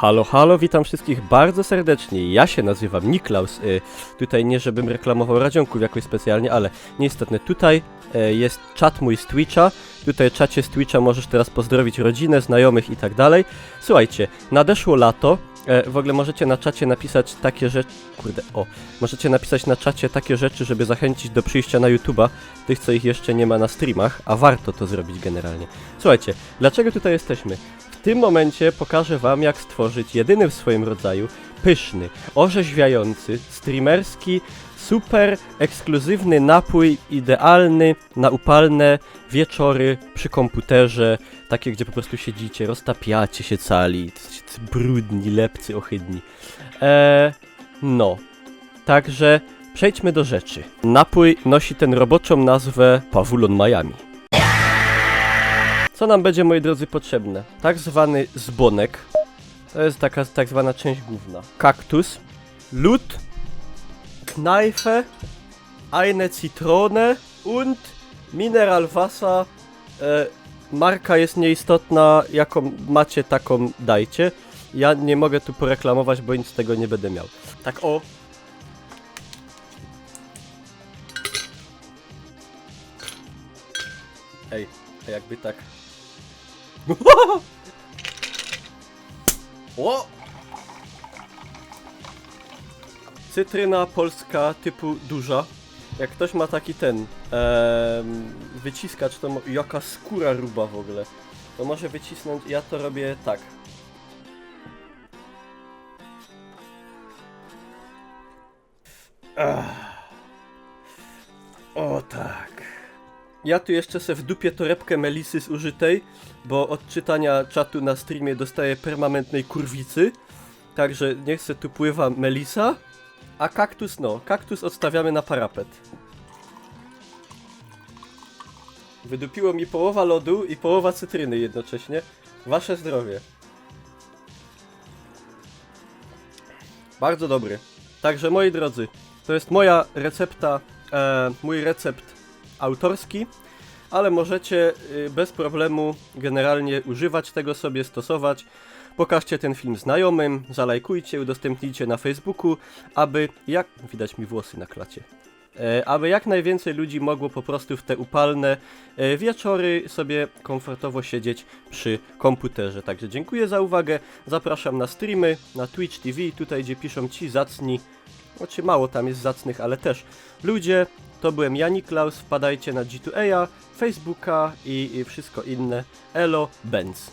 Halo, halo, witam wszystkich bardzo serdecznie. Ja się nazywam Niklaus. Tutaj nie żebym reklamował radzionków jakoś specjalnie, ale nieistotne. Tutaj jest czat mój z Twitcha. Tutaj w czacie z Twitcha możesz teraz pozdrowić rodzinę, znajomych i tak dalej. Słuchajcie, nadeszło lato. W ogóle możecie na czacie napisać takie rzeczy. Możecie napisać na czacie takie rzeczy, żeby zachęcić do przyjścia na YouTube'a tych, co ich jeszcze nie ma na streamach, a warto to zrobić generalnie. Słuchajcie, dlaczego tutaj jesteśmy? W tym momencie pokażę wam, jak stworzyć jedyny w swoim rodzaju, pyszny, orzeźwiający, streamerski, super ekskluzywny napój, idealny na upalne wieczory przy komputerze, takie, gdzie po prostu siedzicie, roztapiacie się cali, brudni, lepcy, ohydni. No, także przejdźmy do rzeczy. Napój nosi ten roboczą nazwę Pavulon Miami. Co nam będzie, moi drodzy, potrzebne? Tak zwany zbonek, to jest taka tak zwana część główna. Kaktus, lód, Kneife, eine Zitrone und Mineralwasser. Marka jest nieistotna, jaką macie, taką dajcie. Ja nie mogę tu poreklamować, bo nic z tego nie będę miał. Tak o. Ej, jakby tak. O! Cytryna polska typu duża. Jak ktoś ma taki ten wyciskacz, to jaka skóra ruba w ogóle. To może wycisnąć, ja to robię tak. O tak. Ja tu jeszcze se w dupie torebkę melisy zużytej, bo od czytania czatu na streamie dostaję permanentnej kurwicy. Także niech se tu pływa melisa. A kaktus kaktus odstawiamy na parapet. Wydupiło mi połowa lodu i połowa cytryny jednocześnie. Wasze zdrowie. Bardzo dobry. Także moi drodzy, to jest moja recepta, mój recept autorski, ale możecie bez problemu generalnie używać tego sobie, stosować. Pokażcie ten film znajomym, zalajkujcie, udostępnijcie na Facebooku, aby widać mi włosy na klacie. Aby jak najwięcej ludzi mogło po prostu w te upalne wieczory sobie komfortowo siedzieć przy komputerze. Także dziękuję za uwagę, zapraszam na streamy, na Twitch TV, tutaj gdzie piszą ci zacni, znaczy mało tam jest zacnych, ale też ludzie. To byłem ja, Niklaus, wpadajcie na G2A, Facebooka i wszystko inne. Elo, Benz.